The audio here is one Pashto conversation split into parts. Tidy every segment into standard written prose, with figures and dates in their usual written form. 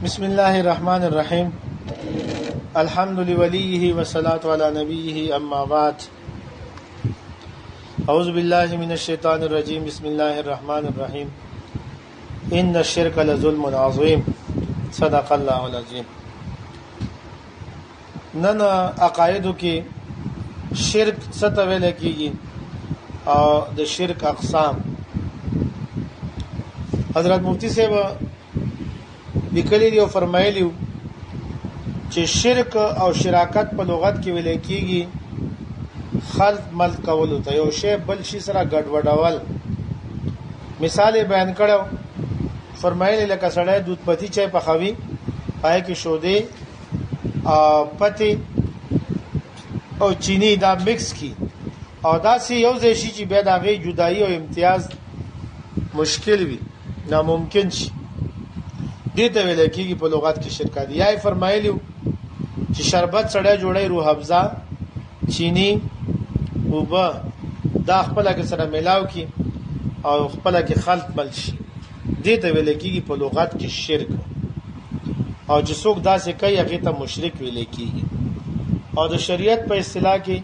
بسم الله الرحمن الرحيم الحمد لوليه والصلاة على نبيه أما بعد أعوذ بالله من الشيطان الرجيم بسم الله الرحمن الرحيم إن الشرك لظلم عظيم صدق الله العظيم. نن عقایدو کې شرک څه ته ویل کېږي او د شرک اقسام. حضرت مفتی صاحب لیکلي دی او فرمایلی چې شرک او شراکت په لغت کې ویل کېږي خلط مل کول ته یو شی بل شي سره ګډوډول. مثال بیان کړو فرمایلی لکه سړی دودھ پتی چای پخوي پای کې شودې پتی او چینی دا مکس کی او دا سی یو ځای شي چې بیا د هغې جدایي او امتیاز مشکل وي ناممکن شي دې ته ویل کېږي په لغت کې شرک دی. یا فرمایلی چې شربت سړی جوړی روح افزا چینی اوبه دا خپل کې سره ملاو کی او خپل کې خلط مل شي دې ته ویل کېږي په لغت کې شرک. او چې څوک داسې کوي هغه ته مشرک ویل کېږي. او د شریعت په اصطلاح کې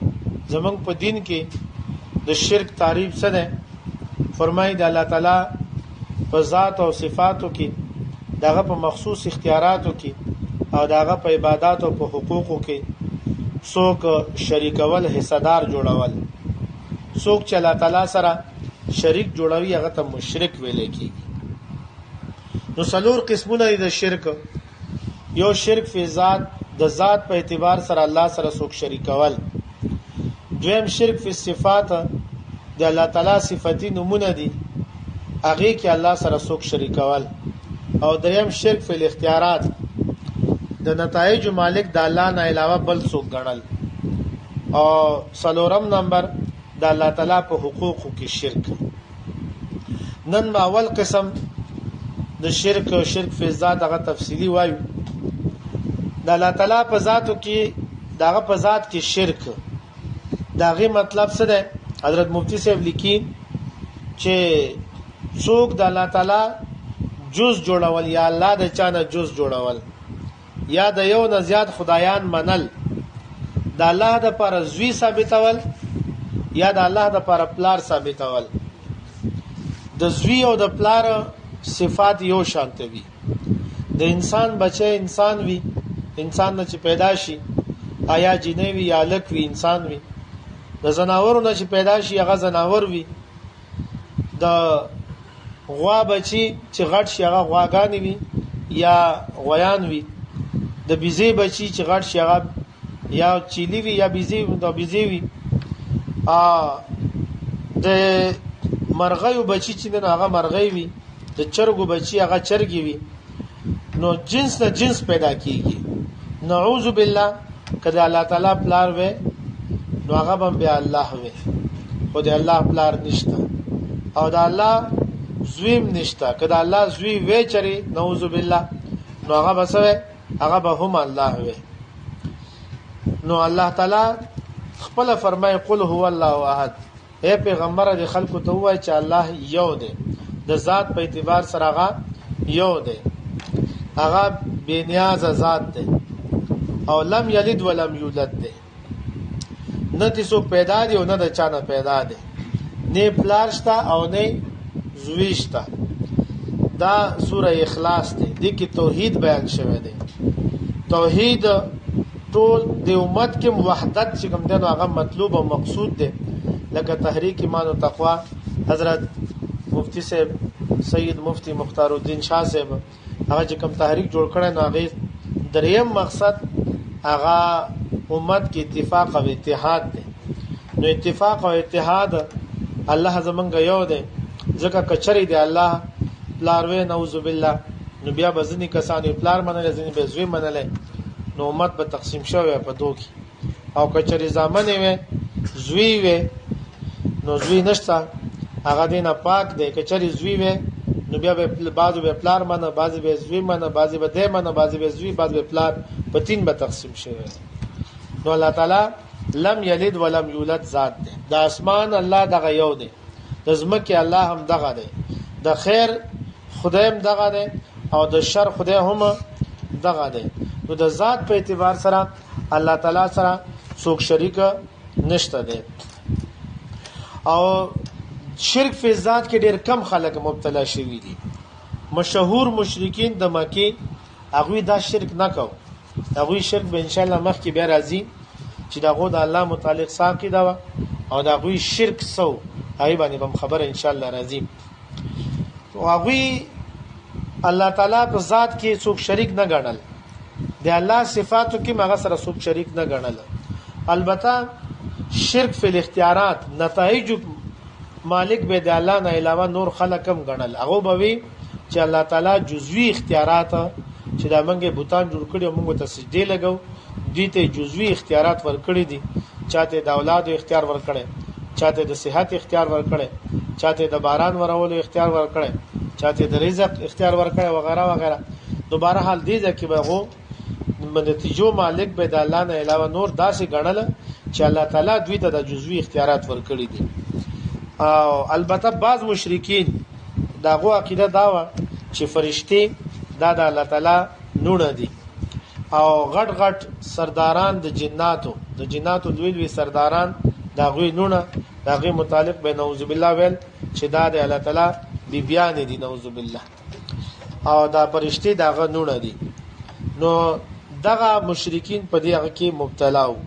زمونږ په دین کې د شرک تعریف څه ده؟ فرمایي د الله تعالی په ذات او صفاتو کې داغه په مخصوص اختیاراتو کې او داغه په عبادت او په حقوقو کې څوک شریکول حصدار جوړول څوک چې الله تعالی سره شریک جوړوي هغه ته مشرک ویل کېږي. نو څلور قسمونه دي د شرک. یو شرک فی ذات د ذات په اعتبار سره الله سره څوک شریکول. دویم شرک فی صفات د الله تعالی صفاتی نمونه دي هغه کې الله سره څوک شریکول. او دریم شرک فی الاختیارات د نتایج مالک د الله نه علاوه بل څوک ګڼل. او څلورم نمبر د الله تعالی په حقوقو کې شرک. نن ما اول قسم د شرک فی ذات هغه تفصیلی وایو. د الله تعالی په ذاتو کې دغه په ذات کې شرک دغه مطلب څه ده؟ حضرت مفتی صاحب لیکي چې څوک د الله تعالی جز جوړول یا الله د چانه جز جوړول یا د یو نه زیات خدایان منل د الله د پر زوی ثابتول یا د الله د پر پلار ثابتول. د زوی او د پلار صفات یو شانت وي. د انسان بچي انسان وي انسان نه چې پیدا شي آیا جنې وي یا لک وي انسان وي. د زناورو نه چې پیدا شي هغه زناور وي. د غوا بچي چې غټ شي هغه غواګانی وي یا غویان وي. د بيزي بچي چې غټ شي هغه یا چيلي وي یا بيزي وي. د مرغیو بچي چې نه هغه مرغی وي. د چرګو بچي هغه چرګي وي. نو جنس نه جنس پیدا کیږي. نعوذ بالله کله الله تعالی پلار وې نو هغه هم به الله وې. خو د الله پلار نشته او د الله زویم نشته. کله الله زوی وې چری نعوذ بالله نو هغه بسوي هغه به هم الله وې. نو الله تعالی خپل فرمای قل هو الله احد. اے پیغمبر د خلکو ته وای چې الله یو دی د ذات په اعتبار سره هغه یو دی هغه بے نیاز ذات دی او لم یلد ولم یولد دی. نه تاسو پیدا دی او نه د چانه پیدا دی. نه پلار شته او نه زوی شته. دا سوره اخلاص دی. د کې توحید بیان شوی دی. توحید ټول د امت کې وحدت چې کوم دی هغه مطلوب او مقصود دی. لکه تحریک ایمان او تقوا حضرت مفتی صاحب سید مفتی مختار الدین شاه صاحب هغه چې کوم تحریک جوړ کړی نو هغه دریم مقصد هغه امت کې اتفاق او اتحاد دی. نو اتفاق او اتحاد الله زمونږ یو دی. ځکه کچری دی الله پلار وې نعوذ بالله نو بیا بزنی کسانې پلار منل ځنی به زوی منل نو امت به تقسیم شوی په دوه کې. او کچری ځامنې وې زوی وې نو زوی نشته هغه دینه پاک دی. کچری زوی وې نو بیا به بعضو به پلار منه بعضی به زوی منه بعضی به دی منه بعضی به زوی بعضی به پلار په تین به تقسیم شوی. نو الله تعالی لم یلد ولم یولد ذات دی. د اسمان الله دغه یو دی. د زمکه الله هم دغه دی. د خیر خدایم دغه دی او د شر خدای هم دغه دی. نو د ذات په اعتبار سره الله تعالی سره څوک شریک نشته دی. او شرک فی ذات کې ډېر کم خلک مبتلا شوي دي. مشهور مشرکین د مکه هغه دا شرک نه کو. هغه شرک به ان شاء الله مخکې بیا راځي چې دغه د الله متعلق ساقي دا او دغه شرک سو هغه باندې هم خبره ان شاء الله راځي. او هغه الله تعالی په ذات کې څوک شریک نه ګڼل، د الله صفاتو کې هغه سره څوک شریک نه ګڼل. البته شرک فی الاختیارات نتایج مالک به د الله نه علاوه نور خلق هم ګڼل. هغه به وی چې الله تعالی جزوی اختیارات چې دا منګه بوتان جوړ کړي او موږ ته سجدي لګو دي ته جزوی اختیارات ورکړي دي. چاته د اولاد اختیار ورکړي، چاته د صحت اختیار ورکړي، چاته د باران ورولو اختیار ورکړي، چاته د رزق اختیار ورکړي وغیرہ وغیرہ. دوباره حال دي چې به هو نتیجو مالک به د الله نه علاوه نور داسې ګڼل چې الله تعالی دوی ته د جزوی اختیارات ورکړي دي. او البته بعض مشرکین داغه عقیده دا و چې فرشتي دا د الله تعالی نونه دي او غټ غټ سرداران د جناتو لوی لوی سرداران داغه نونه داغه متعلق به نعوذ بالله ویل چې دا د الله تعالی بیبیان دي نعوذ بالله او دا فرشتي داغه نونه دي. نو دغه مشرکین په دې هغه کې مبتلا وو.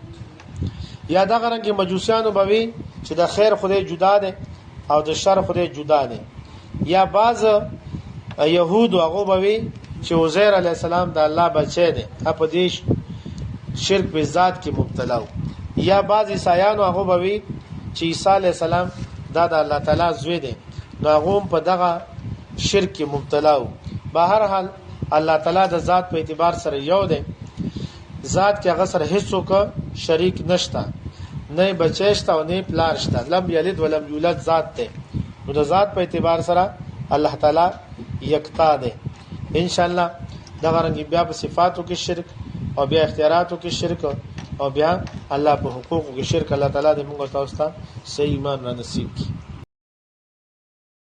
یا دغه رنګ مجوسیانو بوي چې د خیر خدای جدا ده او د شر خدای جدا ده. یا بعض يهود هغه بوي چې عزیر علی السلام د الله بچی دی، په دې شرک په ذات کې مبتلا وو. یا بعض عیسایانو هغه بوي چې عیسی علی السلام د الله تعالی زوی دی، نو هغه په دغه شرک کې مبتلا وو. بهر حال الله تعالی د ذات په اعتبار سره یو دی، ذات کې هغه سره هیڅوک شریک نشته، نه بچیشته او نه پلار شته. لم یلد ولم یولد ذات ته. نو د ذات په اعتبار سره الله تعالی یکتا دی. ان شاء الله دا غرنګ بیا په صفاتو کې شرک او بیا اختیاراتو کې شرک او بیا الله په حقوقو کې شرک. الله تعالی دې موږ تاسو ته صحیح ایمان را نصیب کړي.